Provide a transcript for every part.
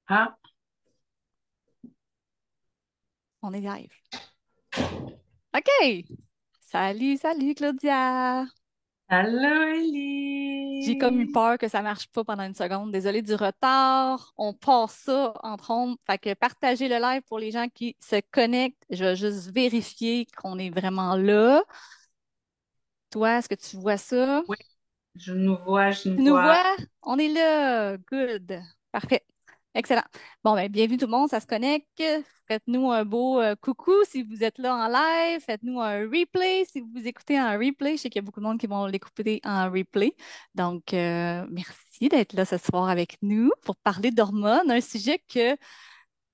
Ah, On est live. OK. Salut, salut Claudia. allô J'ai comme eu Ellie! peur que ça marche pas pendant une seconde. Désolée du retard. On passe ça entre ondes. Fait que partagez le live pour les gens qui se connectent. Je vais juste vérifier qu'on est vraiment là. Toi, est-ce que tu vois ça? Oui, je nous vois, je nous Tu nous vois. vois? On est là. Good. Parfait. Excellent. Bon, ben, bienvenue tout le monde, ça se connecte. Faites-nous un beau coucou si vous êtes là en live. Faites-nous un replay si vous écoutez en replay. Je sais qu'il y a beaucoup de monde qui vont l'écouter en replay. Donc, merci d'être là ce soir avec nous pour parler d'hormones, un sujet que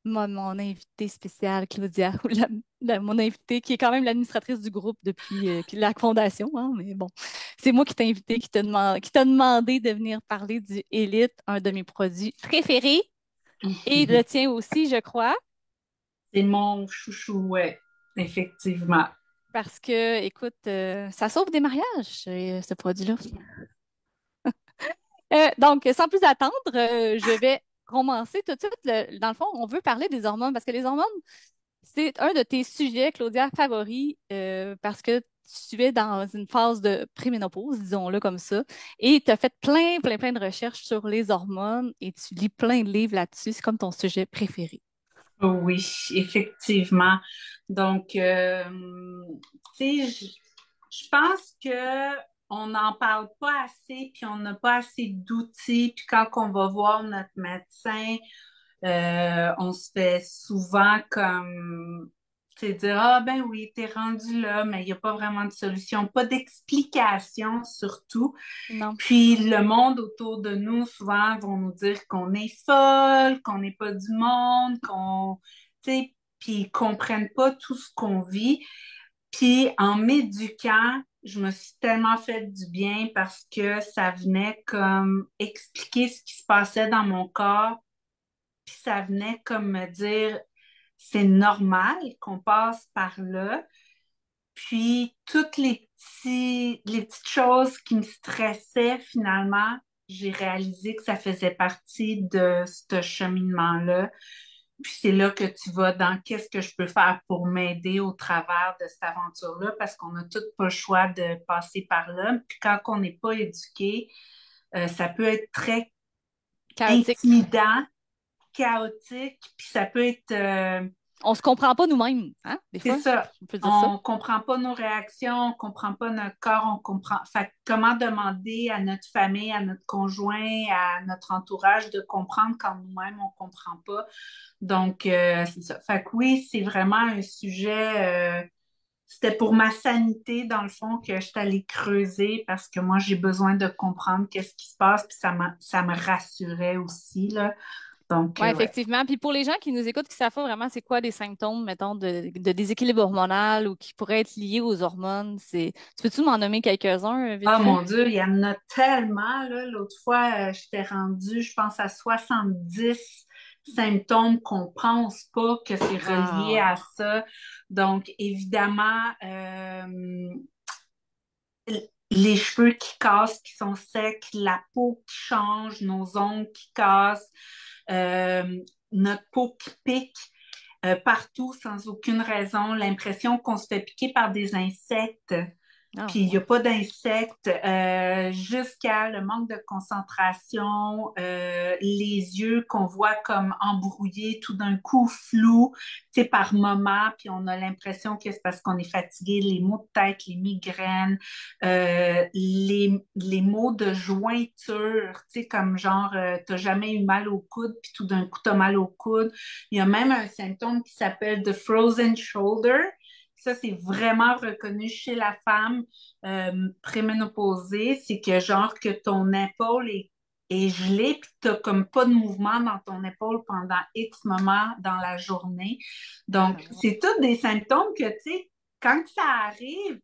mon invitée spéciale, Claudia, ou mon invitée qui est quand même l'administratrice du groupe depuis la fondation, hein, mais bon, c'est moi qui t'ai invité, qui t'a demandé de venir parler du Elite, un de mes produits préférés, et le tien aussi, je crois, C'est mon chouchou, ouais, effectivement. parce que, écoute, ça sauve des mariages, ce produit-là. Donc, sans plus attendre, je vais commencer tout de suite. Dans le fond, on veut parler des hormones parce que les hormones, c'est un de tes sujets, Claudia, favoris, parce que tu es dans une phase de préménopause, disons-le comme ça, et tu as fait plein, plein, plein de recherches sur les hormones et tu lis plein de livres là-dessus. C'est comme ton sujet préféré. Oui, effectivement. Donc, tu sais, je pense que on n'en parle pas assez, puis on n'a pas assez d'outils. Puis quand on va voir notre médecin, on se fait souvent comme, tu sais, dire, ah ben oui, t'es rendu là, mais il n'y a pas vraiment de solution, pas d'explication surtout. Non. Puis le monde autour de nous, souvent, vont nous dire qu'on est folle, qu'on n'est pas du monde, tu sais, puis ils comprennent pas tout ce qu'on vit. Puis en m'éduquant, je me suis tellement fait du bien parce que ça venait comme expliquer ce qui se passait dans mon corps, puis ça venait comme me dire, c'est normal qu'on passe par là. Puis toutes les petites choses qui me stressaient, finalement, j'ai réalisé que ça faisait partie de ce cheminement-là. Puis c'est là que tu vas dans qu'est-ce que je peux faire pour m'aider au travers de cette aventure-là, parce qu'on n'a tout pas le choix de passer par là. Puis quand on n'est pas éduqué, ça peut être très Chaotique. intimidant, chaotique, puis ça peut être On se comprend pas nous-mêmes, hein, des c'est fois. ça. On peut dire ça. On comprend pas nos réactions, on comprend pas notre corps, on comprend. Fait que comment demander à notre famille, à notre conjoint, à notre entourage de comprendre quand nous-mêmes on comprend pas. Donc c'est ça. Fait que oui, c'est vraiment un sujet. C'était pour ma sanité dans le fond que je suis allée creuser parce que moi j'ai besoin de comprendre qu'est-ce qui se passe puis ça me rassurait aussi là. Donc Oui, ouais. effectivement. Puis pour les gens qui nous écoutent, qui savent pas vraiment c'est quoi des symptômes, mettons, de déséquilibre hormonal ou qui pourraient être liés aux hormones, tu peux-tu m'en nommer quelques-uns, vite Ah fait? mon Dieu, il y en a tellement, là. L'autre fois, j'étais rendue, je pense, à 70 symptômes qu'on pense pas que c'est relié Wow. à ça. Donc, évidemment, les cheveux qui cassent, qui sont secs, la peau qui change, nos ongles qui cassent, euh, notre peau qui pique partout sans aucune raison, l'impression qu'on se fait piquer par des insectes Ah, puis il n'y a ouais. pas d'insectes, jusqu'à le manque de concentration, les yeux qu'on voit comme embrouillés, tout d'un coup flous, tu sais, par moment, puis on a l'impression que c'est parce qu'on est fatigué, les maux de tête, les migraines, les maux de jointure, tu sais, comme genre, t'as jamais eu mal au coude, puis tout d'un coup, t'as mal au coude. Il y a même un symptôme qui s'appelle the frozen shoulder. Ça, c'est vraiment reconnu chez la femme préménopausée, c'est que genre que ton épaule est gelée puis tu n'as comme pas de mouvement dans ton épaule pendant X moments dans la journée. Ah, Donc, ouais. c'est tous des symptômes que, tu sais, quand ça arrive,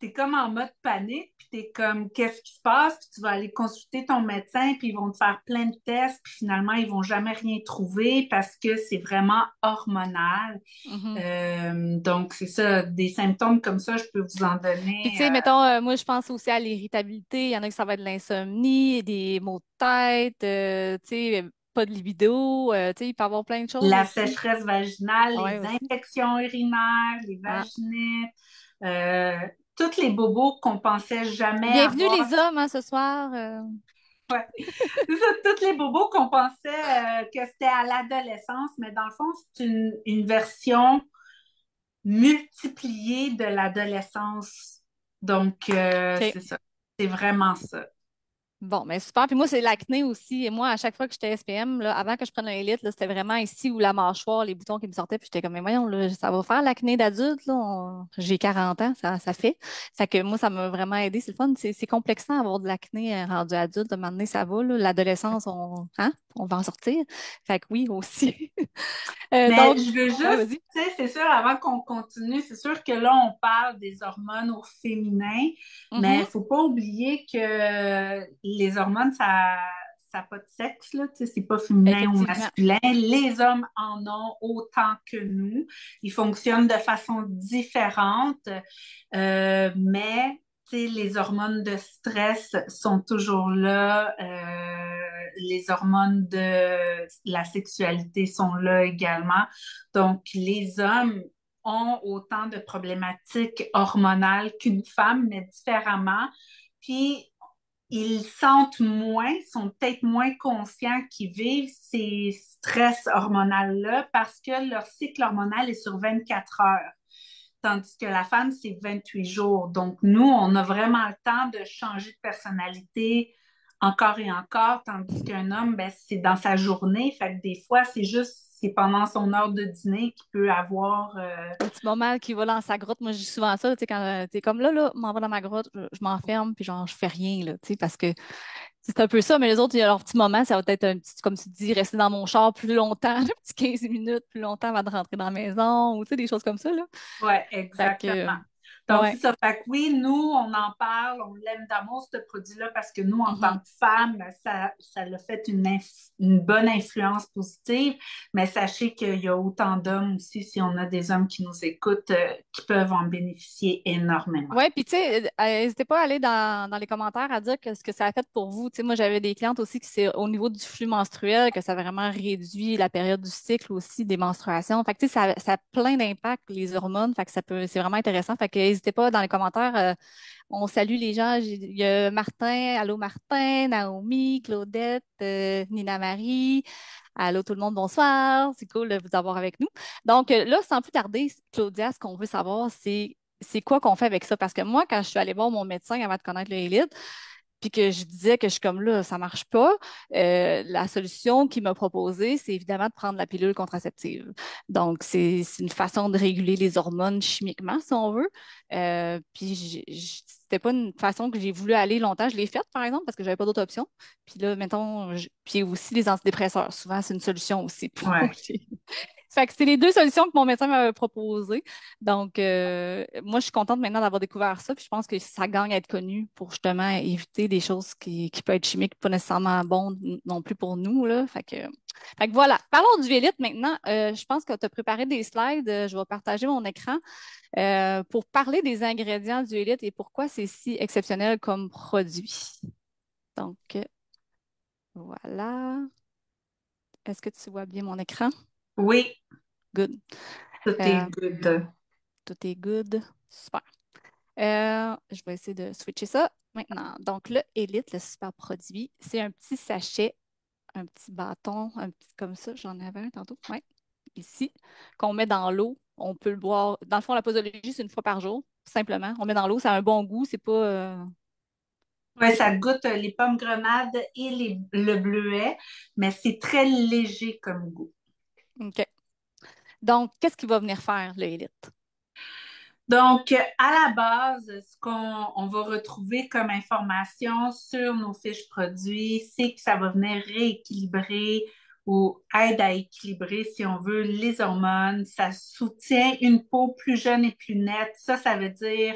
t'es comme en mode panique, puis t'es comme, qu'est-ce qui se passe? Puis tu vas aller consulter ton médecin, puis ils vont te faire plein de tests, puis finalement, ils vont jamais rien trouver parce que c'est vraiment hormonal. Mhm. Donc, c'est ça, des symptômes comme ça, je peux vous en Puis, tu donner. sais, mettons, moi, je pense aussi à l'irritabilité. Il y en a qui ça va être de l'insomnie, des maux de tête, tu sais, pas de libido, tu sais, il peut y avoir plein de choses La aussi. sécheresse vaginale, Ah les ouais, aussi. infections urinaires, les Ah. vaginites, euh, tous les bobos qu'on pensait jamais Bienvenue avoir. les hommes, hein, ce soir. Ouais. C'est ça, tous les bobos qu'on pensait que c'était à l'adolescence, mais dans le fond, c'est une version multipliée de l'adolescence. Donc, OK. c'est ça. C'est vraiment ça. Bon, mais super. Puis moi, c'est l'acné aussi. Et moi, à chaque fois que j'étais SPM, là, avant que je prenne l'élite, c'était vraiment ici où la mâchoire, les boutons qui me sortaient. Puis j'étais comme, mais voyons, là, ça va faire l'acné d'adulte. Là. J'ai 40 ans, ça fait. Fait que moi, ça m'a vraiment aidé. C'est le fun. C'est complexant d'avoir de l'acné rendu adulte. De maintenant, ça va. Là. L'adolescence, on va en sortir. Fait que oui, aussi. Mais Donc, je veux ouais, juste, vas-y. tu sais, c'est sûr, avant qu'on continue, c'est sûr que là, on parle des hormones au féminin, mais il Mhm. faut pas oublier que les hormones, ça n'a pas de sexe, là, tu sais, c'est pas féminin ou Effectivement. masculin. Les hommes en ont autant que nous. Ils fonctionnent de façon différente, mais tu sais, les hormones de stress sont toujours là. Les hormones de la sexualité sont là également. Donc, les hommes ont autant de problématiques hormonales qu'une femme, mais différemment. Puis, ils sentent moins, sont peut-être moins conscients qu'ils vivent ces stress hormonaux-là parce que leur cycle hormonal est sur 24 heures, tandis que la femme, c'est 28 jours. Donc, nous, on a vraiment le temps de changer de personnalité encore et encore, tandis qu'un homme, ben, c'est dans sa journée. Fait que des fois, c'est pendant son heure de dîner qu'il peut avoir. Un petit moment qui va dans sa grotte. Moi, je dis souvent ça, tu sais, quand t'es comme là, m'en va dans ma grotte, je m'enferme, puis genre, je fais rien, là, tu sais, parce que c'est un peu ça, mais les autres, il y a leur petit moment, ça va être un petit, comme tu dis, rester dans mon char plus longtemps, un petit 15 minutes plus longtemps avant de rentrer dans la maison, ou tu sais, des choses comme ça, là. Ouais, Fait exactement. que, Donc, ouais. c'est ça. Fait que oui, nous, on en parle, on l'aime d'amour, ce produit-là, parce que nous, en tant Mhm. que femmes, ça l'a fait une bonne influence positive. Mais sachez qu'il y a autant d'hommes aussi, si on a des hommes qui nous écoutent, qui peuvent en bénéficier énormément. Ouais, puis tu sais, n'hésitez pas à aller dans les commentaires à dire ce que ça a fait pour vous. Tu sais, moi, j'avais des clientes aussi qui c'est au niveau du flux menstruel que ça a vraiment réduit la période du cycle aussi des menstruations. Fait que tu sais, ça a plein d'impacts, les hormones. Fait que c'est vraiment intéressant. Fait que n'hésitez pas dans les commentaires. On salue les gens. Il y a Martin, allô Martin, Naomi, Claudette, Nina Marie. Allô tout le monde, bonsoir. C'est cool de vous avoir avec nous. Donc là, sans plus tarder, Claudia, ce qu'on veut savoir, c'est quoi qu'on fait avec ça? Parce que moi, quand je suis allée voir mon médecin avant de connaître le Élite, puis que je disais que je suis comme là, ça marche pas, la solution qu'il m'a proposée, c'est évidemment de prendre la pilule contraceptive. Donc, c'est une façon de réguler les hormones chimiquement, si on veut. Puis, c'était pas une façon que j'ai voulu aller longtemps. Je l'ai faite, par exemple, parce que j'avais pas d'autre option. Puis là, mettons, puis aussi les antidépresseurs. Souvent, c'est une solution aussi pour Ouais. fait que c'est les deux solutions que mon médecin m'avait proposées. Donc, moi, je suis contente maintenant d'avoir découvert ça. Puis je pense que ça gagne à être connu pour justement éviter des choses qui peuvent être chimiques, pas nécessairement bonnes non plus pour nous, là. Fait que voilà. Parlons du Élite maintenant. Je pense que tu as préparé des slides. Je vais partager mon écran pour parler des ingrédients du Élite et pourquoi c'est si exceptionnel comme produit. Donc, voilà. Est-ce que tu vois bien mon écran? Oui, Good. tout est Euh, good. Tout est good. Super. Je vais essayer de switcher ça maintenant. Donc, le Elite, le super produit, c'est un petit sachet, un petit bâton, un petit comme ça. J'en avais un tantôt. Ouais, ici, qu'on met dans l'eau. On peut le boire. Dans le fond, la posologie, c'est une fois par jour, simplement. On met dans l'eau, ça a un bon goût. C'est pas. Ouais, ça goûte les pommes grenades et le bleuet, mais c'est très léger comme goût. OK. Donc, qu'est-ce qu'il va venir faire, le Elite? Donc, à la base, ce qu'on va retrouver comme information sur nos fiches produits, c'est que ça va venir rééquilibrer ou aide à équilibrer, si on veut, les hormones. Ça soutient une peau plus jeune et plus nette. Ça veut dire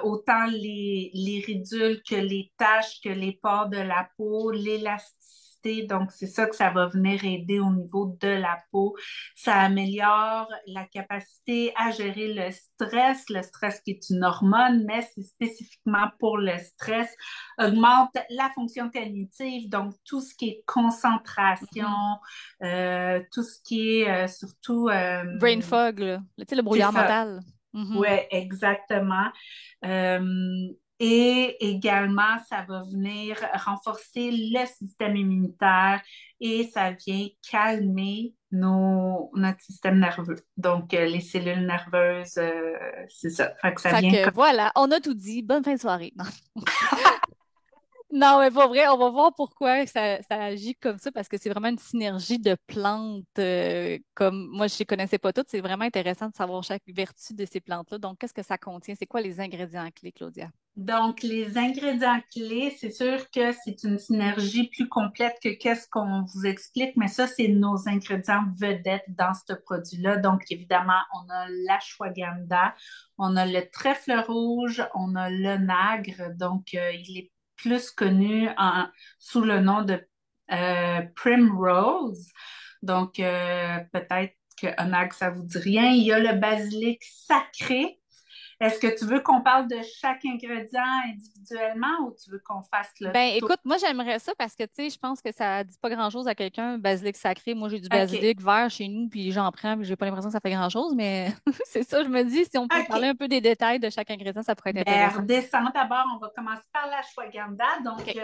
autant les ridules que les taches, que les pores de la peau, l'élasticité capacité, donc c'est ça que ça va venir aider au niveau de la peau. Ça améliore la capacité à gérer le stress qui est une hormone, mais c'est spécifiquement pour le stress, augmente la fonction cognitive, donc tout ce qui est concentration, Mhm. tout ce qui est surtout, Brain fog, là. Tu sais, le c'est brouillard ça, mental. Mhm. ouais, exactement. Et également, ça va venir renforcer le système immunitaire et ça vient calmer notre système nerveux. Donc, les cellules nerveuses, c'est ça. Fait que ça Fait vient que comme... voilà, on a tout dit. Bonne fin de soirée. Non, non, mais pas vrai, on va voir pourquoi ça agit comme ça, parce que c'est vraiment une synergie de plantes. Comme moi, je ne les connaissais pas toutes. C'est vraiment intéressant de savoir chaque vertu de ces plantes-là. Donc, qu'est-ce que ça contient? C'est quoi les ingrédients clés, Claudia? Donc, les ingrédients clés, c'est sûr que c'est une synergie plus complète que qu'est-ce qu'on vous explique, mais ça, c'est nos ingrédients vedettes dans ce produit-là. Donc, évidemment, on a l'ashwagandha, on a le trèfle rouge, on a l'onagre. Donc, il est plus connu sous le nom de Primrose. Donc, peut-être que onagre, ça vous dit rien. Il y a le basilic sacré. Est-ce que tu veux qu'on parle de chaque ingrédient individuellement ou tu veux qu'on fasse le Ben, tour? écoute, moi, j'aimerais ça parce que, tu sais, je pense que ça dit pas grand-chose à quelqu'un, basilic sacré. Moi, j'ai du OK. basilic vert chez nous, puis j'en prends, puis j'ai pas l'impression que ça fait grand-chose, mais c'est ça, je me dis, si on peut parler OK. un peu des détails de chaque ingrédient, ça pourrait être Ben, intéressant. redescendons d'abord, on va commencer par l'ashwagandha. Donc, OK.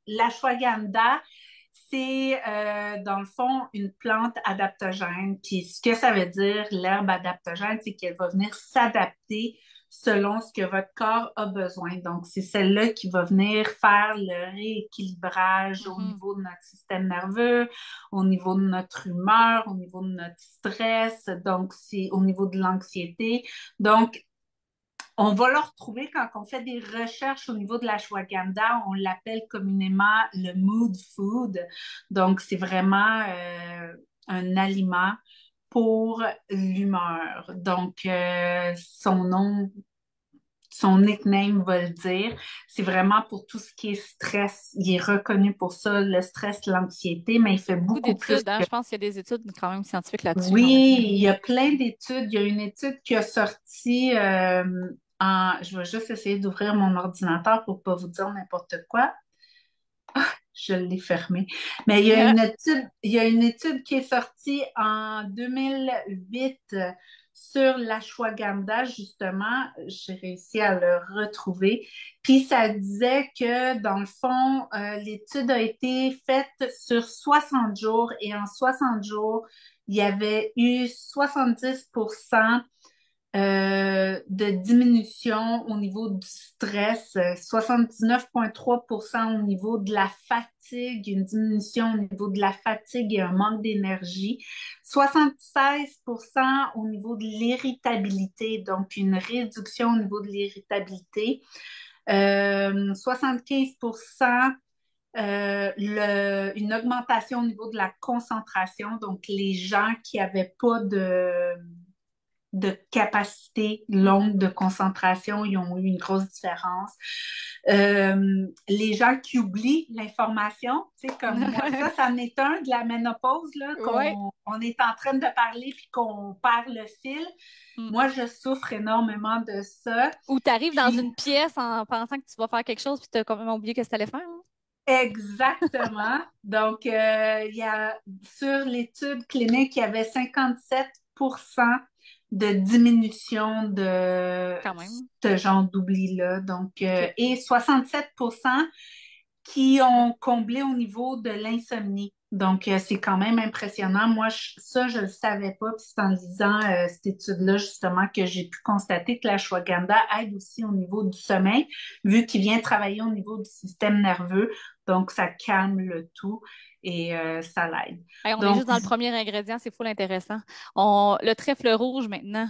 l'ashwagandha, c'est dans le fond une plante adaptogène. Puis ce que ça veut dire, l'herbe adaptogène, c'est qu'elle va venir s'adapter selon ce que votre corps a besoin. Donc, c'est celle-là qui va venir faire le rééquilibrage au Mhm. niveau de notre système nerveux, au niveau de notre humeur, au niveau de notre stress, donc c'est au niveau de l'anxiété. Donc, on va le retrouver quand on fait des recherches au niveau de l'ashwagandha. On l'appelle communément le mood food. Donc, c'est vraiment un aliment pour l'humeur. Donc, son nickname va le dire. C'est vraiment pour tout ce qui est stress. Il est reconnu pour ça, le stress, l'anxiété, mais il fait Beaucoup beaucoup plus d'études, hein? que... Je pense qu'il y a des études quand même scientifiques là-dessus, quand même. Oui, il y a plein d'études. Il y a une étude qui a sorti Je vais juste essayer d'ouvrir mon ordinateur pour pas vous dire n'importe quoi. Je l'ai fermé. Mais il y a une étude qui est sortie en 2008 sur l'ashwagandha, justement. J'ai réussi à le retrouver. Puis ça disait que, dans le fond, l'étude a été faite sur 60 jours et en 60 jours, il y avait eu 70% de diminution au niveau du stress, 79,3% au niveau de la fatigue, une diminution au niveau de la fatigue et un manque d'énergie, 76% au niveau de l'irritabilité, donc une réduction au niveau de l'irritabilité, 75% une augmentation au niveau de la concentration, donc les gens qui n'avaient pas de capacité longue de concentration, ils ont eu une grosse différence. Les gens qui oublient l'information, tu sais, comme moi, ça en est un de la ménopause, là, Ouais. qu'on est en train de parler puis qu'on perd le fil. Mm. Moi, je souffre énormément de ça. Ou tu arrives dans Puis, une pièce en pensant que tu vas faire quelque chose, puis tu as complètement oublié ce que tu allais faire, hein? exactement. Donc, il y a sur l'étude clinique, il y avait 57% de diminution de Quand même. ce genre d'oubli-là. Donc, OK. et 67% qui ont comblé au niveau de l'insomnie. Donc, c'est quand même impressionnant. Moi, ça, je ne le savais pas. Puis c'est en lisant cette étude-là, justement, que j'ai pu constater que l'ashwagandha aide aussi au niveau du sommeil, vu qu'il vient travailler au niveau du système nerveux. Donc, ça calme le tout et ça l'aide. Hey, on est Donc, juste dans le premier ingrédient, c'est full intéressant. Le trèfle rouge maintenant.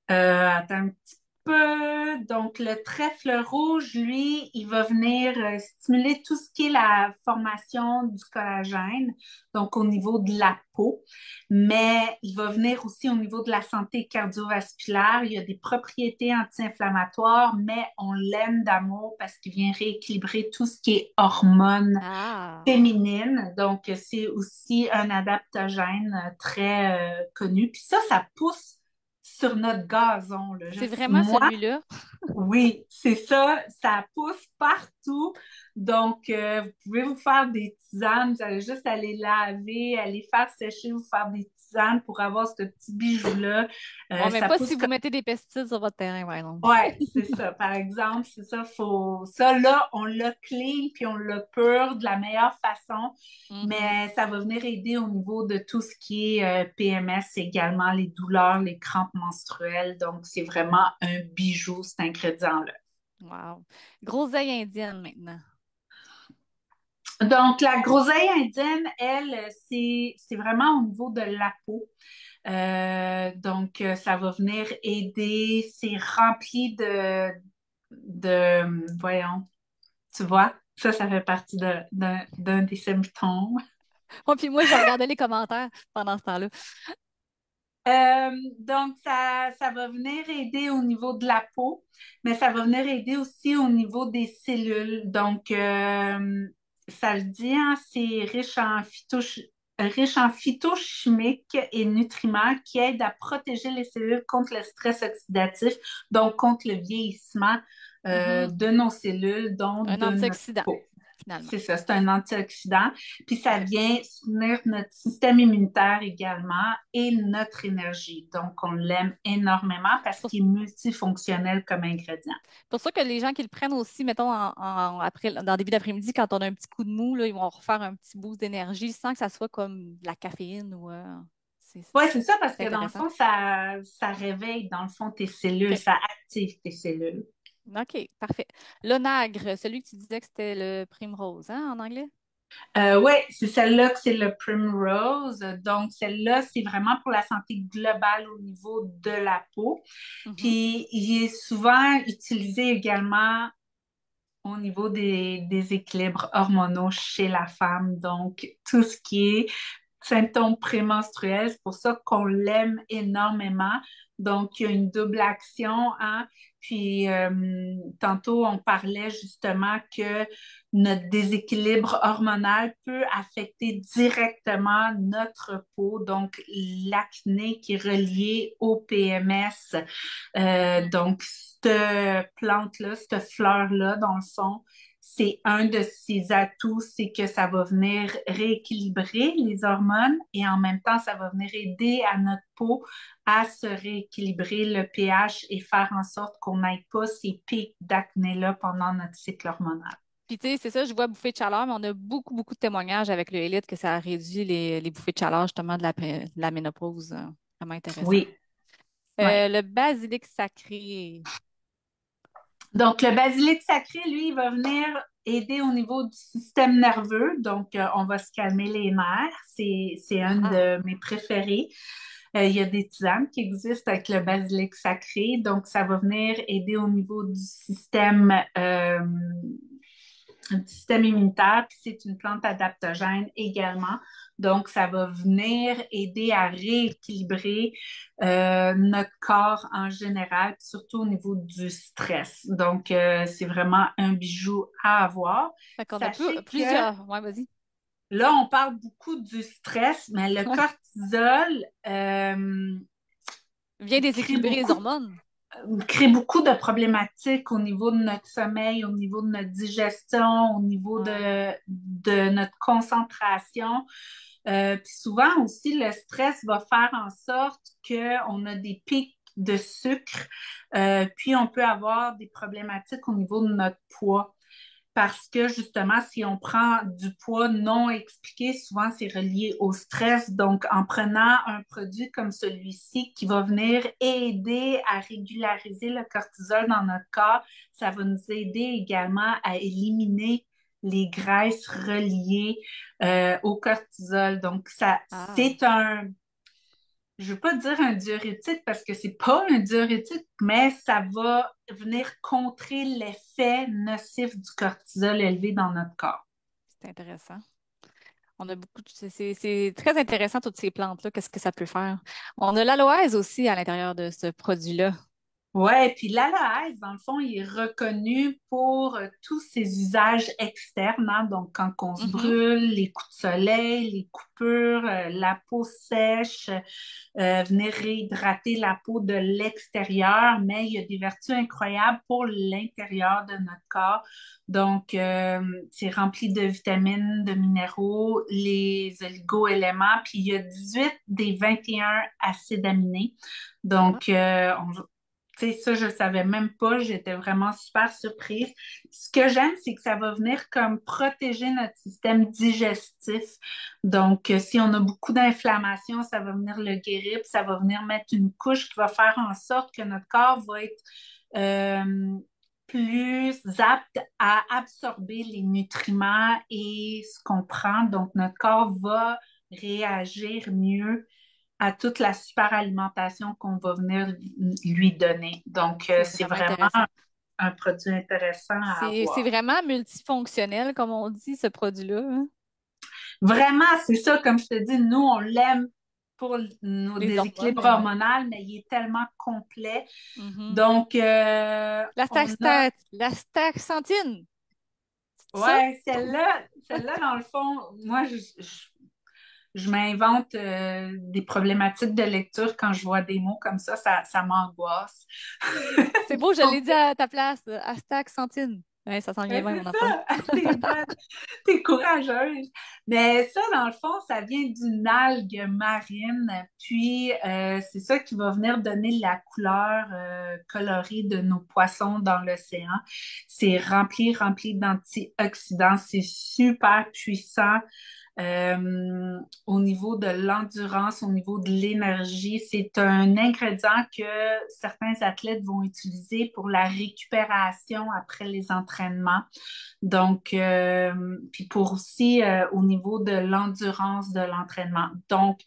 attends un petit peu. Donc, le trèfle rouge, lui, il va venir stimuler tout ce qui est la formation du collagène, donc au niveau de la peau, mais il va venir aussi au niveau de la santé cardiovasculaire. Il y a des propriétés anti-inflammatoires, mais on l'aime d'amour parce qu'il vient rééquilibrer tout ce qui est hormones Ah, féminines. Donc, c'est aussi un adaptogène très connu. Puis ça pousse sur notre gazon, là. c'est vraiment celui-là. Oui, c'est ça, ça pousse partout. Donc, vous pouvez vous faire des tisanes, vous allez juste aller laver, aller faire sécher, vous faire des tisanes pour avoir ce petit bijou-là. Bon, mais Ça pas pousse si vous mettez des pesticides sur votre terrain, par exemple. Ouais, c'est ça. Par exemple, c'est ça, ça là, on l'a clean puis on l'a pur de la meilleure façon, Mhm. mais ça va venir aider au niveau de tout ce qui est PMS également, les douleurs, les crampes menstruelles. Donc, c'est vraiment un bijou, cet ingrédient-là. Wow. Groseille indienne maintenant. Donc, la groseille indienne, elle, c'est vraiment au niveau de la peau. Donc, ça va venir aider. C'est rempli voyons, tu vois, ça fait partie d'un des symptômes. Oh, puis moi, je regardais les commentaires pendant ce temps-là. Donc, ça va venir aider au niveau de la peau, mais ça va venir aider aussi au niveau des cellules. Donc, ça le dit, hein, c'est riche en phytochimiques et nutriments qui aident à protéger les cellules contre le stress oxydatif, donc contre le vieillissement Mhm. de nos cellules, dont Un de notre antioxydant, peau. finalement. C'est ça, c'est un antioxydant. Puis ça Parfait. vient soutenir notre système immunitaire également et notre énergie. Donc, on l'aime énormément parce Pour, qu'il est multifonctionnel comme ingrédient. pour ça que les gens qui le prennent aussi, mettons, après, dans le début d'après-midi, quand on a un petit coup de mou, là, ils vont refaire un petit boost d'énergie sans que ça soit comme de la caféine ou c'est Oui, c'est ça, parce c'est que dans le intéressant. fond, ça réveille, dans le fond, tes cellules, OK. ça active tes cellules. OK, parfait. L'onagre, celui que tu disais que c'était le primrose, hein, en anglais? Oui, c'est celle-là que c'est le Primrose. Donc, celle-là, c'est vraiment pour la santé globale au niveau de la peau. Mhm. Puis, il est souvent utilisé également au niveau des déséquilibres hormonaux chez la femme. Donc, tout ce qui est symptômes prémenstruels, c'est pour ça qu'on l'aime énormément. Donc, il y a une double action, hein. Puis, tantôt, on parlait justement que notre déséquilibre hormonal peut affecter directement notre peau. Donc, l'acné qui est relié au PMS, donc, cette plante-là, cette fleur-là, dans le fond, c'est un de ses atouts, c'est que ça va venir rééquilibrer les hormones et en même temps, ça va venir aider à notre peau à se rééquilibrer le pH et faire en sorte qu'on n'ait pas ces pics d'acné-là pendant notre cycle hormonal. Puis, tu sais, c'est ça, je vois bouffée de chaleur, mais on a beaucoup, beaucoup de témoignages avec le Élite que ça a réduit les bouffées de chaleur, justement, de la ménopause. Vraiment intéressant. Oui, oui. Le basilic sacré. Donc, le basilic sacré, lui, il va venir aider au niveau du système nerveux. Donc, on va se calmer les nerfs. C'est un Ah, de mes préférés. Il y a des tisanes qui existent avec le basilic sacré. Donc, ça va venir aider au niveau du système immunitaire. Puis, c'est une plante adaptogène également. Donc, ça va venir aider à rééquilibrer notre corps en général, surtout au niveau du stress. Donc, c'est vraiment un bijou à avoir. fait qu'on a Sachez que plusieurs. Ouais, vas-y. là, on parle beaucoup du stress, mais le Ouais. cortisol Vient crée déséquilibrer les beaucoup, hormones. crée beaucoup de problématiques au niveau de notre sommeil, au niveau de notre digestion, au niveau Ouais. de notre concentration. Puis souvent aussi, le stress va faire en sorte qu'on a des pics de sucre, puis on peut avoir des problématiques au niveau de notre poids. Parce que justement, si on prend du poids non expliqué, souvent c'est relié au stress. Donc, en prenant un produit comme celui-ci qui va venir aider à régulariser le cortisol dans notre corps, ça va nous aider également à éliminer les graisses reliées au cortisol. Donc, Ah. je veux pas dire un diurétique parce que c'est pas un diurétique, mais ça va venir contrer l'effet nocif du cortisol élevé dans notre corps. C'est intéressant. On a beaucoup c'est très intéressant, toutes ces plantes-là, qu'est-ce que ça peut faire. On a l'aloès aussi à l'intérieur de ce produit-là. Ouais, puis l'aloès, dans le fond, il est reconnu pour tous ses usages externes, hein. Donc, quand on se Mhm. brûle, les coups de soleil, les coupures, la peau sèche, venir réhydrater la peau de l'extérieur, mais il y a des vertus incroyables pour l'intérieur de notre corps. Donc, c'est rempli de vitamines, de minéraux, les oligo-éléments, puis il y a 18 des 21 acides aminés. Ah, Donc, tu sais, ça, je ne savais même pas. J'étais vraiment super surprise. Ce que j'aime, c'est que ça va venir comme protéger notre système digestif. Donc, si on a beaucoup d'inflammation, ça va venir le guérir, puis ça va venir mettre une couche qui va faire en sorte que notre corps va être euh, plus apte à absorber les nutriments et ce qu'on prend. Donc, notre corps va réagir mieux à toute la super alimentation qu'on va venir lui donner. Donc, c'est c'est vraiment vraiment intéressant. un produit intéressant à C'est avoir. vraiment multifonctionnel, comme on dit, ce produit-là, hein. Vraiment, c'est ça, comme je te dis, nous, on l'aime pour nos Les hormones, déséquilibres mais ouais. hormonaux, mais il est tellement complet. Mhm. Donc, on a, L'astaxanthine, c'est ça? ouais, celle-là, dans le fond, moi, je m'invente des problématiques de lecture quand je vois des mots comme ça m'angoisse. C'est beau, je l'ai Donc, dit à ta place. Astaxanthine. Ouais, ça s'en vient bien, c'est mon affaire. ça, t'es bonne, t'es courageuse. Mais ça, dans le fond, ça vient d'une algue marine, puis c'est ça qui va venir donner la couleur colorée de nos poissons dans l'océan. C'est rempli d'antioxydants, c'est super puissant. Au niveau de l'endurance, au niveau de l'énergie, c'est un ingrédient que certains athlètes vont utiliser pour la récupération après les entraînements. Donc, puis pour aussi au niveau de l'endurance de l'entraînement. Donc,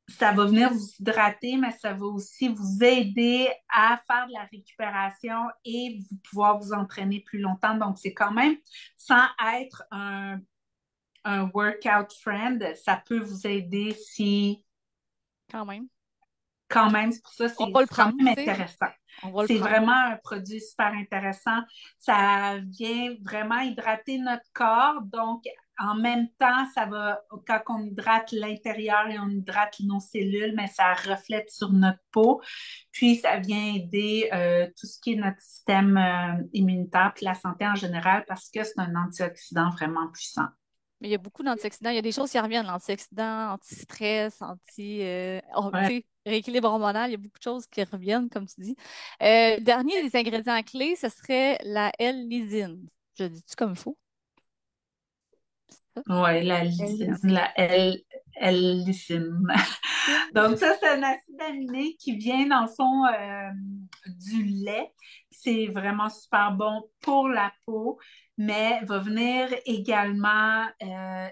ça va venir vous hydrater, mais ça va aussi vous aider à faire de la récupération et vous pouvoir vous entraîner plus longtemps. Donc, c'est quand même, sans être un workout friend, ça peut vous aider si, Quand même. quand même, c'est pour ça, On c'est va le quand prendre, même tu sais. intéressant. On va le C'est prendre. vraiment un produit super intéressant. Ça vient vraiment hydrater notre corps. Donc, en même temps, ça va, quand on hydrate l'intérieur et on hydrate nos cellules, mais ça reflète sur notre peau. Puis, ça vient aider tout ce qui est notre système immunitaire puis la santé en général parce que c'est un antioxydant vraiment puissant. Mais il y a beaucoup d'antioxydants. Il y a des choses qui reviennent, l'antioxydant, anti-stress, tu Ouais. sais, rééquilibre hormonal. Il y a beaucoup de choses qui reviennent, comme tu dis. Dernier des ingrédients clés, ce serait la L-lysine. Je dis-tu comme il faut? C'est ça? Oui, la lysine, L-lysine. L-lysine. Donc, ça, c'est un acide aminé qui vient, dans le fond, du lait. C'est vraiment super bon pour la peau, mais va venir également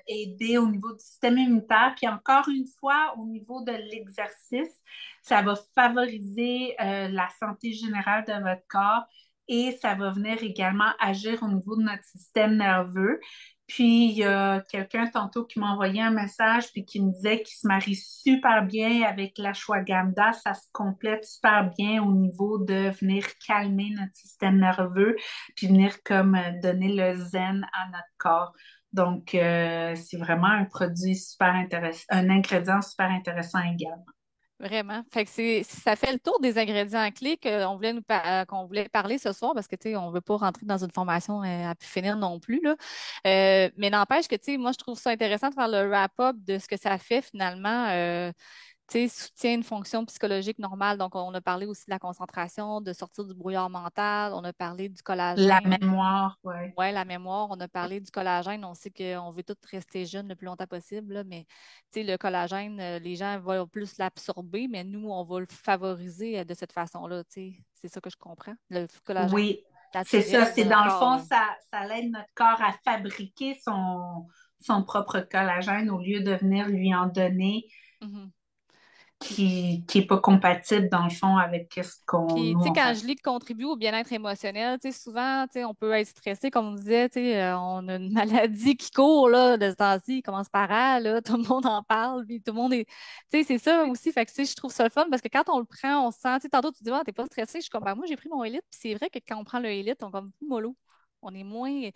aider au niveau du système immunitaire. Puis encore une fois, au niveau de l'exercice, ça va favoriser la santé générale de votre corps et ça va venir également agir au niveau de notre système nerveux. Puis, il y a quelqu'un tantôt qui m'a envoyé un message puis qui me disait qu'il se marie super bien avec l'ashwagandha. Ça se complète super bien au niveau de venir calmer notre système nerveux puis venir comme donner le zen à notre corps. Donc, c'est vraiment un produit super intéressant, un ingrédient super intéressant également. Vraiment. Fait que ça fait le tour des ingrédients clés qu'on voulait parler ce soir parce que, tu sais, on veut pas rentrer dans une formation à pu finir non plus, là. Mais n'empêche que, tu sais, moi, je trouve ça intéressant de faire le wrap-up de ce que ça fait finalement. Tu sais, soutient une fonction psychologique normale. Donc, on a parlé aussi de la concentration, de sortir du brouillard mental. On a parlé du La collagène. mémoire, ouais. Ouais, la mémoire, on a parlé du collagène. On sait qu'on veut tous rester jeunes le plus longtemps possible, là, mais tu sais, le collagène, les gens vont plus l'absorber, mais nous, on va le favoriser de cette façon-là. Tu sais. C'est ça que je comprends. Le collagène Oui, c'est ça. naturel de C'est notre dans le corps, fond, là. ça aide notre corps à fabriquer son propre collagène au lieu de venir lui en donner. Mhm. qui est pas compatible dans le fond avec ce qu'on Puis, nous tu sais, on quand fait. je lis contribue au bien-être émotionnel, tu sais, souvent, tu sais, on peut être stressé, comme on disait, tu sais, on a une maladie qui court, là, de ce temps-ci, il commence par A, là, tout le monde en parle, puis tout le monde est... Tu sais, c'est ça aussi, fait que, tu sais, je trouve ça le fun, parce que quand on le prend, on se sent, tu sais, tantôt, tu dis, ah, t'es pas stressé, je suis comme, ben, moi, j'ai pris mon élite, puis c'est vrai que quand on prend le élite, on est comme plus mollo. On est moins, tu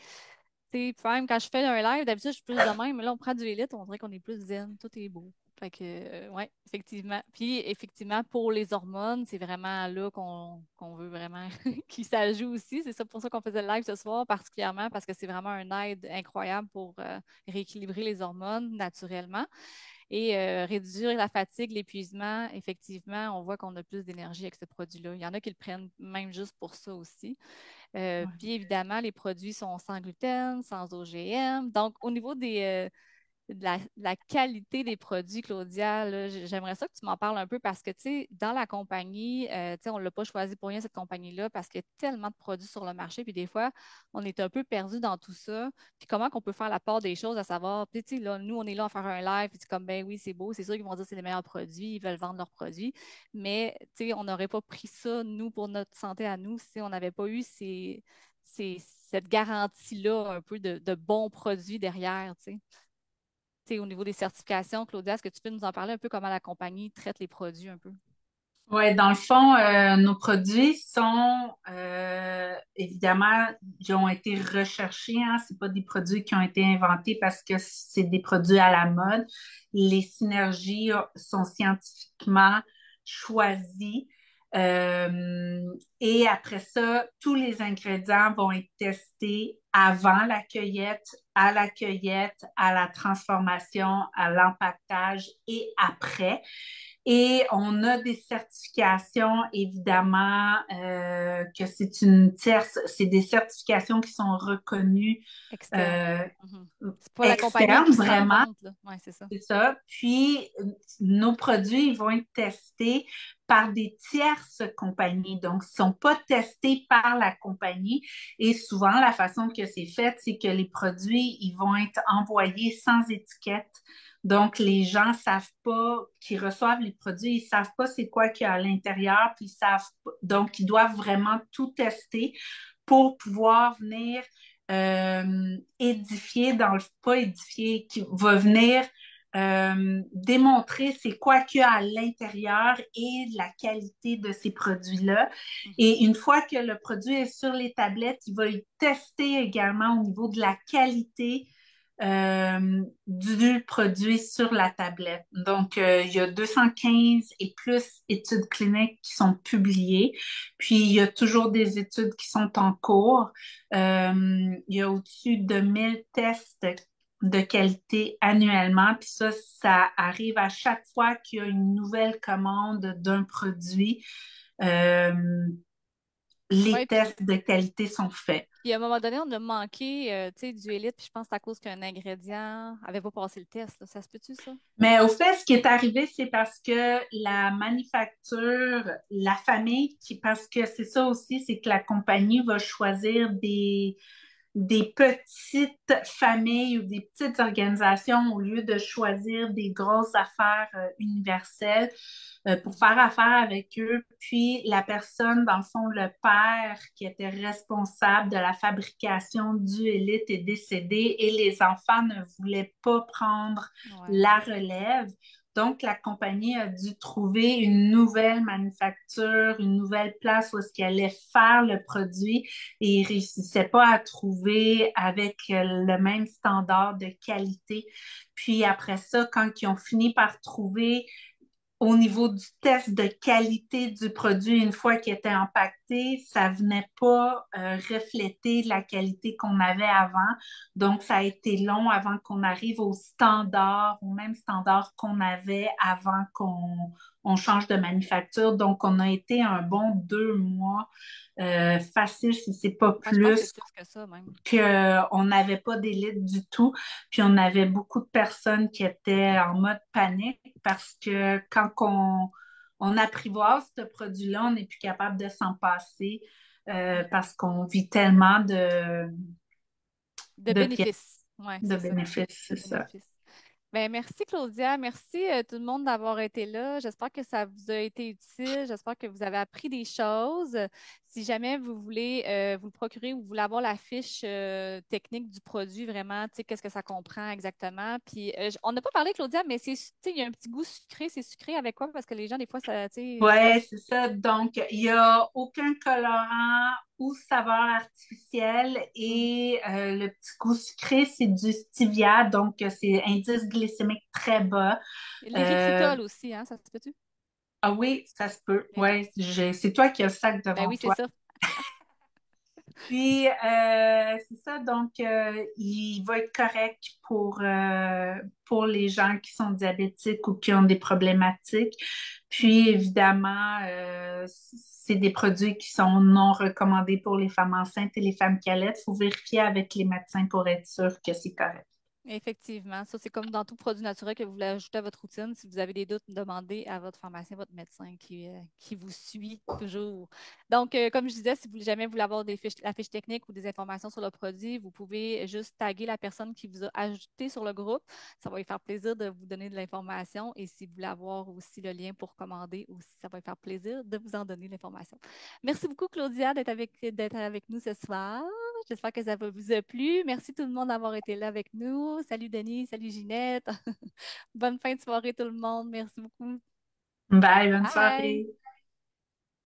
sais, puis même quand je fais un live, d'habitude, je suis plus de même, mais là, on prend du élite, on dirait qu'on est plus zen, tout est beau. Fait que, ouais, effectivement. Puis, effectivement, pour les hormones, c'est vraiment là qu'on veut vraiment qu'ils s'ajoutent aussi. C'est ça pour ça qu'on faisait le live ce soir, particulièrement parce que c'est vraiment un aide incroyable pour rééquilibrer les hormones naturellement et réduire la fatigue, l'épuisement. Effectivement, on voit qu'on a plus d'énergie avec ce produit-là. Il y en a qui le prennent même juste pour ça aussi. Puis évidemment, les produits sont sans gluten, sans OGM. Donc, au niveau de la qualité des produits, Claudia, là, j'aimerais ça que tu m'en parles un peu parce que, tu sais, dans la compagnie, tu sais, on ne l'a pas choisi pour rien, cette compagnie-là, parce qu'il y a tellement de produits sur le marché, puis des fois, on est un peu perdu dans tout ça. Puis comment qu'on peut faire la part des choses, à savoir, puis tu sais, là, nous, on est là à faire un live, puis c'est comme, ben oui, c'est beau, c'est sûr qu'ils vont dire que c'est les meilleurs produits, ils veulent vendre leurs produits, mais, tu sais, on n'aurait pas pris ça, nous, pour notre santé à nous, si on n'avait pas eu cette garantie-là, un peu de bons produits derrière, tu sais. Tu sais, au niveau des certifications, Claudia, est-ce que tu peux nous en parler un peu comment la compagnie traite les produits un peu? Ouais, dans le fond, nos produits sont évidemment, ils ont été recherchés, hein. C'est pas des produits qui ont été inventés parce que c'est des produits à la mode. Les synergies sont scientifiquement choisies. Et après ça, tous les ingrédients vont être testés avant la cueillette, à la transformation, à l'empaquetage et après. Et on a des certifications, évidemment, que c'est une tierce, c'est des certifications qui sont reconnues Externe. euh, Mhm. C'est pas la compagnie externes, qui s'en vraiment, vante, là. Oui, c'est ça. c'est ça. Puis, nos produits, ils vont être testés par des tierces compagnies. Donc, ils ne sont pas testés par la compagnie. Et souvent, la façon que c'est fait, c'est que les produits, ils vont être envoyés sans étiquette. Donc, les gens savent pas, qui reçoivent les produits, ils savent pas c'est quoi qu'il y a à l'intérieur, puis ils savent pas. Donc, ils doivent vraiment tout tester pour pouvoir venir édifier dans le pas édifier, qui va venir démontrer c'est quoi qu'il y a à l'intérieur et la qualité de ces produits-là. Mhm. Et une fois que le produit est sur les tablettes, il va être testé également au niveau de la qualité du produit sur la tablette. Donc, il y a 215 et plus études cliniques qui sont publiées. Puis, il y a toujours des études qui sont en cours. Il y a au-dessus de 1000 tests de qualité annuellement. Puis ça arrive à chaque fois qu'il y a une nouvelle commande d'un produit. Euh, les Oui, puis, tests de qualité sont faits. puis à un moment donné, on a manqué, tu sais, du élite, puis je pense que c'est à cause qu'un ingrédient avait pas passé le test, là. Ça se peut-tu, ça? Mais au fait, ce qui est arrivé, c'est parce que la manufacture, la famille, parce que c'est ça aussi, c'est que la compagnie va choisir des petites familles ou des petites organisations au lieu de choisir des grosses affaires universelles pour Mhm. faire affaire avec eux. Puis la personne, dans le fond, le père qui était responsable de la fabrication du Élite est décédé et les enfants ne voulaient pas prendre Ouais. la relève. Donc, la compagnie a dû trouver une nouvelle manufacture, une nouvelle place où est-ce qu'elle allait faire le produit et ils ne réussissaient pas à trouver avec le même standard de qualité. Puis après ça, quand ils ont fini par trouver au niveau du test de qualité du produit, une fois qu'il était empaqueté, ça venait pas refléter la qualité qu'on avait avant. Donc, ça a été long avant qu'on arrive au standard, au même standard qu'on avait avant qu'on on change de manufacture. Donc, on a été un bon 2 mois facile, si c'est pas Ouais, je pense que c'est plus, plus que ça, même. qu'on n'avait pas d'élite du tout. Puis on avait beaucoup de personnes qui étaient en mode panique parce que quand on apprivoise ce produit-là, on n'est plus capable de s'en passer Mhm. parce qu'on vit tellement De de, bien- bénéfices. Oui, de c'est ça. bénéfices, De c'est ça. bénéfices. Ben, merci Claudia, merci tout le monde d'avoir été là. J'espère que ça vous a été utile. J'espère que vous avez appris des choses. Si jamais vous voulez vous le procurer ou vous voulez avoir la fiche technique du produit, vraiment, tu sais, qu'est-ce que ça comprend exactement. Puis, on n'a pas parlé, Claudia, mais tu sais, il y a un petit goût sucré. C'est sucré avec quoi? Parce que les gens, des fois, ça, tu sais, Ouais, c'est ça. Donc, il n'y a aucun colorant ou saveur artificielle mhm. et le petit goût sucré, c'est du stevia, donc c'est indice glycémique très bas. Euh, L'érythritol aussi, hein, ça se peut-tu? ah oui, ça se peut. Ben oui. Ouais, c'est toi qui as le sac Ben devant oui, c'est toi. ça. Puis, c'est ça, donc il va être correct pour les gens qui sont diabétiques ou qui ont des problématiques. Puis, Mhm. évidemment, c'est des produits qui sont non recommandés pour les femmes enceintes et les femmes qui allaitent. Il faut vérifier avec les médecins pour être sûr que c'est correct. Effectivement, ça c'est comme dans tout produit naturel que vous voulez ajouter à votre routine. Si vous avez des doutes, demandez à votre pharmacien, votre médecin qui vous suit toujours. Donc, comme je disais, si vous jamais voulez avoir la fiche technique ou des informations sur le produit, vous pouvez juste taguer la personne qui vous a ajouté sur le groupe. Ça va lui faire plaisir de vous donner de l'information. Et si vous voulez avoir aussi le lien pour commander aussi, ça va lui faire plaisir de vous en donner l'information. Merci beaucoup, Claudia, d'être avec nous ce soir. J'espère que ça vous a plu. Merci tout le monde d'avoir été là avec nous. Salut Denis, salut Ginette. Bonne fin de soirée tout le monde. Merci beaucoup. Bye, bonne Bye. soirée.